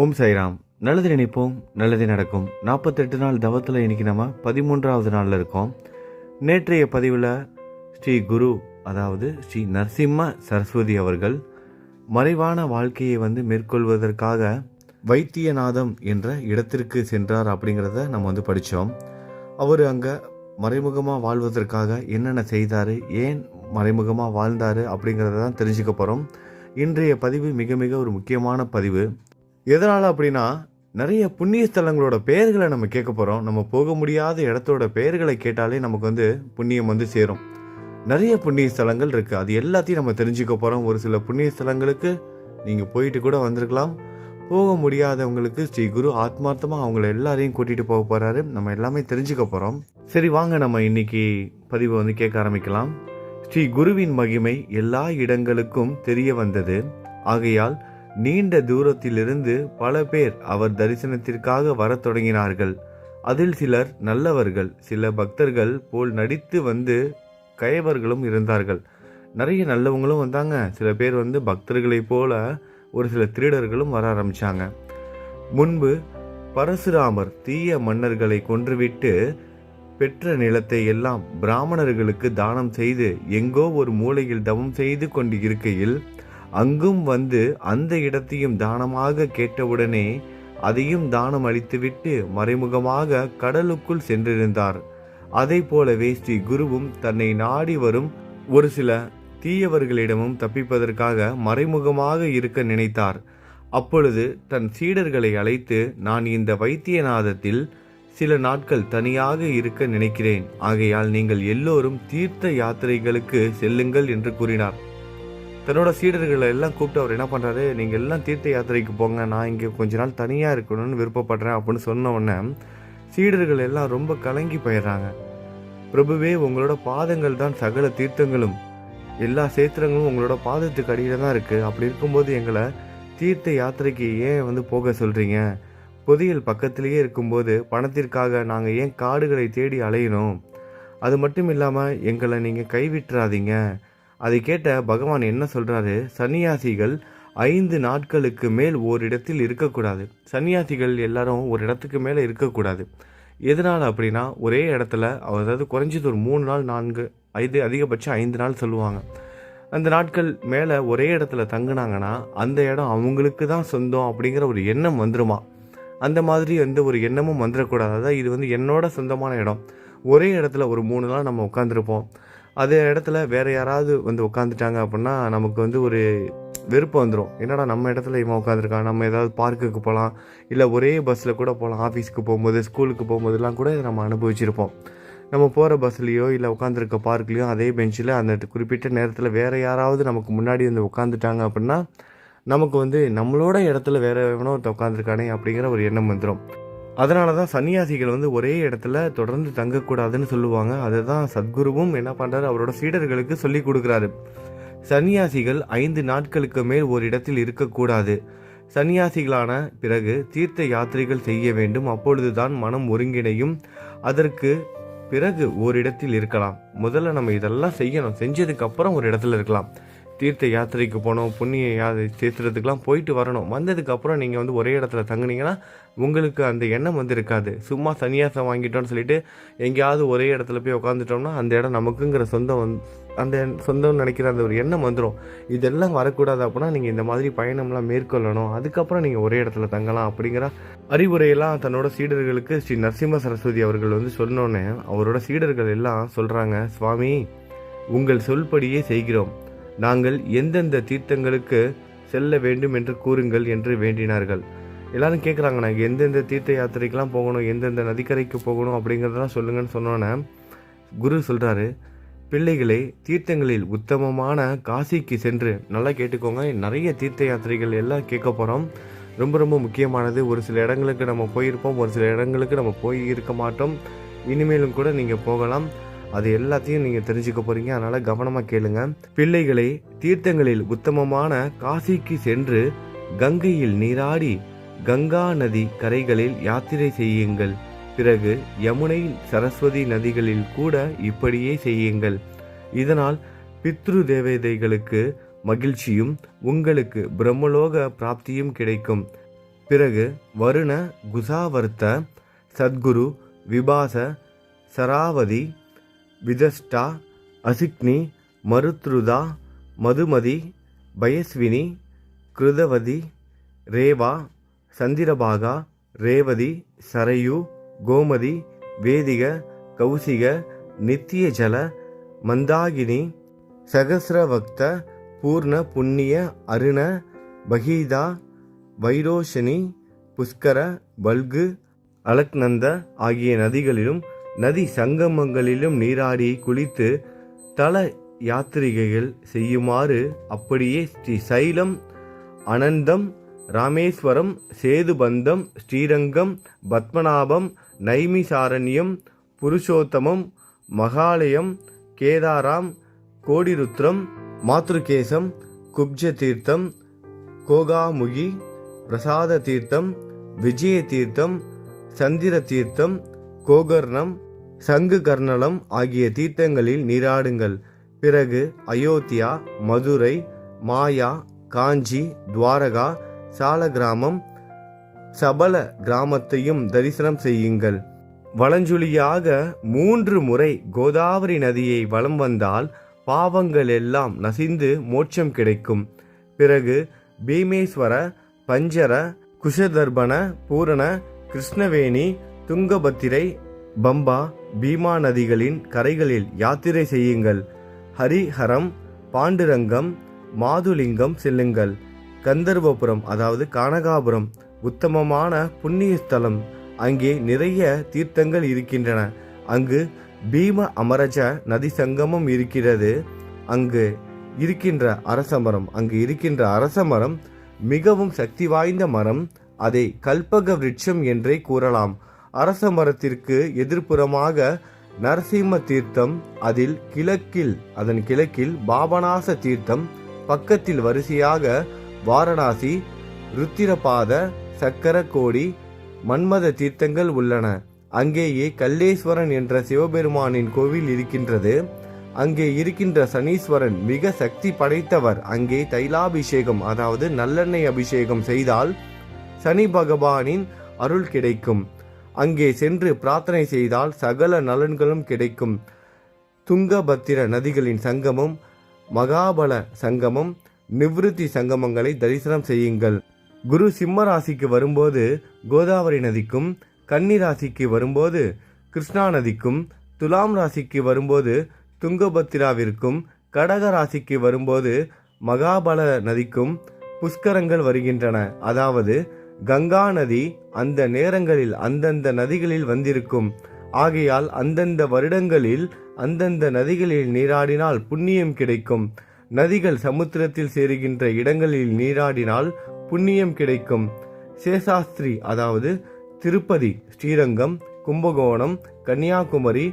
ஓம் சாய்ராம். நல்லது நினைப்போம், நல்லது நடக்கும். 48 நாள் தவத்தில் இன்னைக்கு நம்ம 13வது நாளில் இருக்கோம். நேற்றைய பதிவில் ஸ்ரீ குரு, அதாவது ஸ்ரீ நரசிம்ம சரஸ்வதி அவர்கள் மறைவான வாழ்க்கையை மேற்கொள்வதற்காக வைத்தியநாதம் என்ற இடத்திற்கு சென்றார் அப்படிங்கிறத நம்ம படித்தோம். அவர் அங்கே மறைமுகமாக வாழ்வதற்காக என்னென்ன செய்தார், ஏன் மறைமுகமாக வாழ்ந்தார் அப்படிங்கிறத தான் தெரிஞ்சுக்க போகிறோம். இன்றைய பதிவு மிக மிக ஒரு முக்கியமான பதிவு. எதனால் அப்படின்னா, நிறைய புண்ணிய ஸ்தலங்களோட பெயர்களை நம்ம கேட்க போகிறோம். நம்ம போக முடியாத இடத்தோட பெயர்களை கேட்டாலே நமக்கு புண்ணியம் சேரும். நிறைய புண்ணிய ஸ்தலங்கள் இருக்குது, அது எல்லாத்தையும் நம்ம தெரிஞ்சுக்க போகிறோம். ஒரு சில புண்ணிய ஸ்தலங்களுக்கு நீங்கள் போயிட்டு கூட வந்திருக்கலாம். போக முடியாதவங்களுக்கு ஸ்ரீ குரு ஆத்மார்த்தமாக அவங்கள எல்லாரையும் கூட்டிகிட்டு போக போகிறாரு. நம்ம எல்லாமே தெரிஞ்சுக்க போகிறோம். சரி, வாங்க நம்ம இன்னைக்கு பதிவை கேட்க ஆரம்பிக்கலாம். ஸ்ரீ குருவின் மகிமை எல்லா இடங்களுக்கும் தெரிய வந்தது. ஆகையால் நீண்ட தூரத்திலிருந்து பல பேர் அவர் தரிசனத்திற்காக வரத் தொடங்கினார்கள். அதில் சிலர் நல்லவர்கள், சில பக்தர்கள் போல் நடித்து கயவர்களும் இருந்தார்கள். நிறைய நல்லவங்களும் வந்தாங்க, சில பேர் பக்தர்களை போல ஒரு சில திருடர்களும் வர ஆரம்பிச்சாங்க. முன்பு பரசுராமர் தீய மன்னர்களை கொன்றுவிட்டு பெற்ற நிலத்தை எல்லாம் பிராமணர்களுக்கு தானம் செய்து எங்கோ ஒரு மூலையில் தவம் செய்து கொண்டு இருக்கையில் அங்கும் அந்த இடத்தையும் தானமாக கேட்டவுடனே அதையும் தானம் அளித்துவிட்டு மறைமுகமாக கடலுக்குள் சென்றிருந்தார். அதை போலவே ஸ்ரீ குருவும் தன்னை நாடி வரும் ஒரு சில தீயவர்களிடமும் தப்பிப்பதற்காக மறைமுகமாக இருக்க நினைத்தார். அப்பொழுது தன் சீடர்களை அழைத்து, நான் இந்த வைத்தியநாதத்தில் சில நாட்கள் தனியாக இருக்க நினைக்கிறேன். ஆகையால் நீங்கள் எல்லோரும் தீர்த்த யாத்திரைகளுக்கு செல்லுங்கள் என்று கூறினார். தன்னோட சீடர்களை எல்லாம் கூப்பிட்டு அவர் என்ன பண்ணுறாரு, நீங்கள் எல்லாம் தீர்த்த யாத்திரைக்கு போங்க, நான் இங்கே கொஞ்ச நாள் தனியாக இருக்கணும்னு விருப்பப்படுறேன் அப்படின்னு சொன்ன உடனே சீடர்கள் எல்லாம் ரொம்ப கலங்கி போயிடுறாங்க. பிரபுவே, உங்களோட பாதங்கள் தான் சகல தீர்த்தங்களும், எல்லா சேத்திரங்களும் உங்களோட பாதத்துக்கு அடியில் தான் இருக்குது. அப்படி இருக்கும்போது எங்களை தீர்த்த யாத்திரைக்கு ஏன் போக சொல்கிறீங்க? புதையல் பக்கத்திலேயே இருக்கும்போது பணத்திற்காக நாங்கள் ஏன் காடுகளை தேடி அலையணும்? அது மட்டும் இல்லாமல் எங்களை நீங்கள் கைவிட்டுறாதீங்க. அதை கேட்ட பகவான் என்ன சொல்கிறாரு, சன்னியாசிகள் 5 நாட்களுக்கு மேல் ஓரிடத்தில் இருக்கக்கூடாது. சன்னியாசிகள் எல்லாரும் ஒரு இடத்துக்கு மேலே இருக்கக்கூடாது. எதனால் அப்படின்னா, ஒரே இடத்துல, அதாவது குறைஞ்சது ஒரு 3 நாள் 4 5 அதிகபட்சம் 5 நாள் சொல்லுவாங்க. அந்த நாட்கள் மேலே ஒரே இடத்துல தங்குனாங்கன்னா அந்த இடம் அவங்களுக்கு தான் சொந்தம் அப்படிங்கிற ஒரு எண்ணம் வந்துருமா. அந்த மாதிரி ஒரு எண்ணமும் வந்துடக்கூடாது. அதாவது இது என்னோட சொந்தமான இடம். ஒரே இடத்துல ஒரு 3 நாள் நம்ம உட்காந்துருப்போம். அதே இடத்துல வேறு யாராவது உட்காந்துட்டாங்க அப்படின்னா நமக்கு ஒரு வெறுப்பு வந்துடும். என்னடா நம்ம இடத்துல இவன் உட்காந்துருக்கான், நம்ம ஏதாவது பார்க்குக்கு போகலாம், இல்லை ஒரே பஸ்ஸில் கூட போகலாம். ஆஃபீஸுக்கு போகும்போது, ஸ்கூலுக்கு போகும்போதெல்லாம் கூட இதை நம்ம அனுபவிச்சிருப்போம். நம்ம போகிற பஸ்லேயோ இல்லை உட்காந்துருக்க பார்க்லேயோ அதே பெஞ்சில் அந்த குறிப்பிட்ட நேரத்தில் வேறு யாராவது நமக்கு முன்னாடி உட்காந்துட்டாங்க அப்படின்னா நமக்கு நம்மளோட இடத்துல வேறு எவனோ உட்காந்துருக்கானே அப்படிங்கிற ஒரு எண்ணம் வந்துடும். அதனால தான் சன்னியாசிகள் ஒரே இடத்துல தொடர்ந்து தங்கக்கூடாதுன்னு சொல்லுவாங்க. அதுதான் சத்குருவும் என்ன பண்ணுறாரு, அவரோட சீடர்களுக்கு சொல்லி கொடுக்குறாரு. சன்னியாசிகள் 5 நாட்களுக்கு மேல் ஒரு இடத்தில் இருக்கக்கூடாது. சன்னியாசிகளான பிறகு தீர்த்த யாத்திரைகள் செய்ய வேண்டும். அப்பொழுது தான் மனம் ஒருங்கிணையும். அதற்கு பிறகு ஓரிடத்தில் இருக்கலாம். முதல்ல நம்ம இதெல்லாம் செய்யணும், செஞ்சதுக்கு அப்புறம் ஒரு இடத்துல இருக்கலாம். தீர்த்த யாத்திரைக்கு போனோம், புண்ணிய சேத்திரத்துக்கெலாம் போயிட்டு வரணும். வந்ததுக்கப்புறம் நீங்கள் ஒரே இடத்துல தங்குனீங்கன்னா உங்களுக்கு அந்த எண்ணம் இருக்காது. சும்மா சன்னியாசம் வாங்கிட்டோன்னு சொல்லிட்டு எங்கேயாவது ஒரே இடத்துல போய் உட்காந்துட்டோம்னா அந்த இடம் நமக்குங்கிற சொந்தம் அந்த சொந்தம் நினைக்கிற அந்த ஒரு எண்ணம் வந்துடும். இதெல்லாம் வரக்கூடாது. அப்படின்னா நீங்கள் இந்த மாதிரி பயணம்லாம் மேற்கொள்ளணும், அதுக்கப்புறம் நீங்கள் ஒரே இடத்துல தங்கலாம் அப்படிங்கிற அறிவுரையெல்லாம் தன்னோட சீடர்களுக்கு ஸ்ரீ நரசிம்ம சரஸ்வதி அவர்கள் சொன்னோன்னே அவரோட சீடர்கள் எல்லாம் சொல்கிறாங்க, சுவாமி, உங்கள் சொல்படியே செய்கிறோம். நாங்கள் எந்தெந்த தீர்த்தங்களுக்கு செல்ல வேண்டும் என்று கூறுங்கள் என்று வேண்டினார்கள். எல்லாரும் கேட்குறாங்க, நாங்கள் எந்தெந்த தீர்த்த யாத்திரைக்கெலாம் போகணும், எந்தெந்த நதிக்கரைக்கு போகணும் அப்படிங்கிறதெல்லாம் சொல்லுங்கன்னு சொன்னோன்னே குரு சொல்கிறாரு, பிள்ளைகளே, தீர்த்தங்களில் உத்தமமான காசிக்கு சென்று, நல்லா கேட்டுக்கோங்க, நிறைய தீர்த்த யாத்திரைகள் எல்லாம் கேட்க போகிறோம். ரொம்ப ரொம்ப முக்கியமானது. ஒரு சில இடங்களுக்கு நம்ம போயிருப்போம், ஒரு சில இடங்களுக்கு நம்ம போய் இருக்க மாட்டோம். இனிமேலும் கூட நீங்கள் போகலாம். அது எல்லாத்தையும் நீங்கள் தெரிஞ்சுக்க போகிறீங்க. அதனால் கவனமாக கேளுங்க. பிள்ளைகளே, தீர்த்தங்களில் உத்தமமான காசிக்கு சென்று கங்கையில் நீராடி கங்கா நதி கரைகளில் யாத்திரை செய்யுங்கள். பிறகு யமுனை, சரஸ்வதி நதிகளில் கூட இப்படியே செய்யுங்கள். இதனால் பித்ரு தேவதைகளுக்கு மகிழ்ச்சியும் உங்களுக்கு பிரம்மலோக பிராப்தியும் கிடைக்கும். பிறகு வருண குசாவர்த்த சத்குரு விபாச சராவதி விதஷ்டா அசிக்னி மருத்ருதா மதுமதி பயஸ்வினி கிருதவதி ரேவா சந்திரபாகா ரேவதி சரையு கோமதி வேதிக கௌசிக நித்திய ஜல மந்தாகினி சகசிரவக்த பூர்ண புண்ணிய அருண பகீதா வைரோஷனி புஷ்கர பல்கு அலக்நந்த ஆகிய நதிகளிலும் நதி சங்கமங்களிலும் நீராடி குளித்து தல யாத்திரிகைகள் செய்யுமாறு அப்படியே ஸ்ரீ சைலம் அனந்தம் ராமேஸ்வரம் சேதுபந்தம் ஸ்ரீரங்கம் பத்மநாபம் நைமிசாரண்யம் புருஷோத்தமம் மகாலயம் கேதாராம் கோடிருத்ரம் மாத்ருகேசம் குப்ஜ தீர்த்தம் கோகாமுகி பிரசாத தீர்த்தம் விஜய தீர்த்தம் சந்திர தீர்த்தம் கோகர்ணம் சங்கு கர்ணலம் ஆகிய தீர்த்தங்களில் நீராடுங்கள். பிறகு அயோத்தியா மதுரை மாயா காஞ்சி துவாரகா சாலகிராமம் சபல கிராமத்தையும் தரிசனம் செய்யுங்கள். வலஞ்சுழியாக 3 முறை கோதாவரி நதியை வலம் வந்தால் பாவங்கள் எல்லாம் நசிந்து மோட்சம் கிடைக்கும். பிறகு பீமேஸ்வர பஞ்சர குஷதர்பண பூரண கிருஷ்ணவேணி துங்கபத்திரை பம்பா பீமா நதிகளின் கரைகளில் யாத்திரை செய்யுங்கள். ஹரிஹரம் பாண்டுரங்கம் மாதுலிங்கம் செல்லுங்கள். கந்தர்வபுரம் அதாவது கானகாபுரம் உத்தமமான புண்ணிய ஸ்தலம். அங்கே நிறைய தீர்த்தங்கள் இருக்கின்றன. அங்கு பீம அமரஜ நதி சங்கமம் இருக்கிறது. அங்கு இருக்கின்ற அரசமரம் மிகவும் சக்தி வாய்ந்த மரம். அதை கல்பக விருட்சம் என்றே கூறலாம். அரச மரத்திற்கு எதிர்ப்புறமாக நரசிம்ம தீர்த்தம், அதன் கிழக்கில் பாபநாச தீர்த்தம், பக்கத்தில் வரிசையாக வாரணாசி ருத்திரபாத சக்கரகோடி மன்மத தீர்த்தங்கள் உள்ளன. அங்கேயே கல்லேஸ்வரன் என்ற சிவபெருமானின் கோவில் இருக்கின்றது. அங்கே இருக்கின்ற சனீஸ்வரன் மிக சக்தி படைத்தவர். அங்கே தைலாபிஷேகம் அதாவது நல்லெண்ணெய் அபிஷேகம் செய்தால் சனி பகவானின் அருள் கிடைக்கும். அங்கே சென்று பிரார்த்தனை செய்தால் சகல நலன்களும் கிடைக்கும். துங்கபத்திர நதிகளின் சங்கமம், மகாபல சங்கமம், நிவிருத்தி சங்கமங்களை தரிசனம் செய்யுங்கள். குரு சிம்ம ராசிக்கு வரும்போது கோதாவரி நதிக்கும், கன்னி ராசிக்கு வரும்போது கிருஷ்ணா நதிக்கும், துலாம் ராசிக்கு வரும்போது துங்கபத்திராவிற்கும், கடக ராசிக்கு வரும்போது மகாபல நதிக்கும் புஷ்கரங்கள் வருகின்றன. அதாவது கங்கா நதி அந்த நேரங்களில் அந்தந்த நதிகளில் வந்திருக்கும். ஆகையால் அந்தந்த வருடங்களில் அந்தந்த நதிகளில் நீராடினால் புண்ணியம் கிடைக்கும். நதிகள் சமுத்திரத்தில் சேருகின்ற இடங்களில் நீராடினால் புண்ணியம் கிடைக்கும். சேஷாஸ்திரி அதாவது திருப்பதி, ஸ்ரீரங்கம், கும்பகோணம், கன்னியாகுமரி,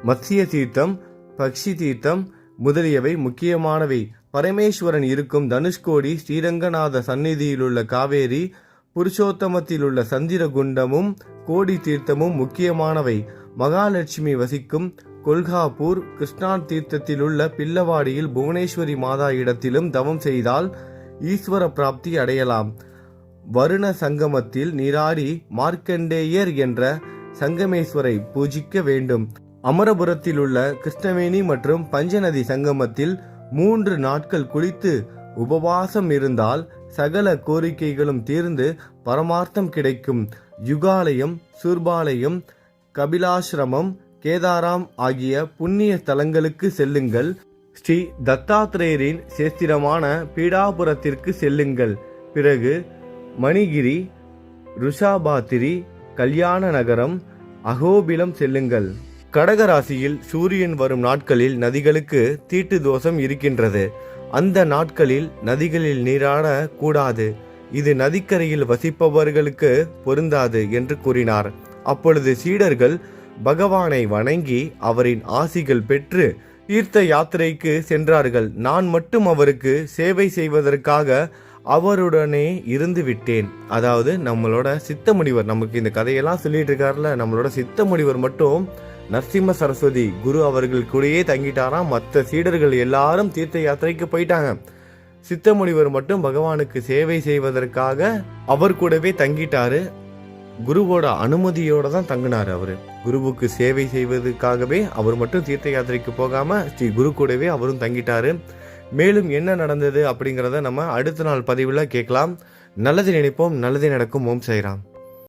மத்ய தீர்த்தம், பக்ஷி தீர்த்தம் முதலியவை முக்கியமானவை. பரமேஸ்வரன் இருக்கும் தனுஷ்கோடி, ஸ்ரீரங்கநாத சந்நிதியிலுள்ள காவேரி, புருஷோத்தமத்திலுள்ள சந்திரகுண்டமும் கோடி தீர்த்தமும் முக்கியமானவை. மகாலட்சுமி வசிக்கும் கொல்காப்பூர், கிருஷ்ணா தீர்த்தத்திலுள்ள பில்லவாடியில் புவனேஸ்வரி மாதா இடத்திலும் தவம் செய்தால் ஈஸ்வர பிராப்தி அடையலாம். வருண சங்கமத்தில் நீராடி மார்க்கண்டேயர் என்ற சங்கமேஸ்வரை பூஜிக்க வேண்டும். அமரபுரத்தில் உள்ள கிருஷ்ணவேணி மற்றும் பஞ்சநதி சங்கமத்தில் 3 நாட்கள் குளித்து உபவாசம் இருந்தால் சகல கோரிக்கைகளும் தீர்ந்து பரமார்த்தம் கிடைக்கும். யுகாலயம், சூர்பாலயம், கபிலாசிரமம், கேதாராம் ஆகிய புண்ணிய ஸ்தலங்களுக்கு செல்லுங்கள். ஸ்ரீ தத்தாத்திரேயரின் சேஸ்திரமான பீடாபுரத்திற்கு செல்லுங்கள். பிறகு மணிகிரி, ருஷாபாத்திரி, கல்யாண நகரம், அகோபிலம் செல்லுங்கள். கடகராசியில் சூரியன் வரும் நாட்களில் நதிகளுக்கு தீட்டு தோஷம் இருக்கின்றது. அந்த நாட்களில் நதிகளில் நீராட கூடாது. இது நதிக்கரையில் வசிப்பவர்களுக்கு பொருந்தாது என்று கூறினார். அப்பொழுது சீடர்கள் பகவானை வணங்கி அவரின் ஆசிகள் பெற்று தீர்த்த யாத்திரைக்கு சென்றார்கள். நான் மட்டும் அவருக்கு சேவை செய்வதற்காக அவருடனே இருந்து விட்டேன். அதாவது நம்மளோட சித்த முனிவர், நமக்கு இந்த கதையெல்லாம் சொல்லிட்டு இருக்காருல, நம்மளோட சித்த முனிவர் மட்டும் நரசிம்ம சரஸ்வதி குரு அவர்கள் கூடயே தங்கிட்டாராம். மற்ற சீடர்கள் எல்லாரும் தீர்த்த யாத்திரைக்கு போயிட்டாங்க. சித்தமுனிவர் மட்டும் பகவானுக்கு சேவை செய்வதற்காக அவர் கூடவே தங்கிட்டாரு. குருவோட அனுமதியோட தான் தங்கினார் அவரு. குருவுக்கு சேவை செய்வதற்காகவே அவர் மட்டும் தீர்த்த யாத்திரைக்கு போகாம ஸ்ரீ குரு கூடவே அவரும் தங்கிட்டாரு. மேலும் என்ன நடந்தது அப்படிங்கிறத நம்ம அடுத்த நாள் பதிவில் கேட்கலாம். நல்லது நினைப்போம், நல்லதே நடக்கும். ஓம் சாய்ராம்.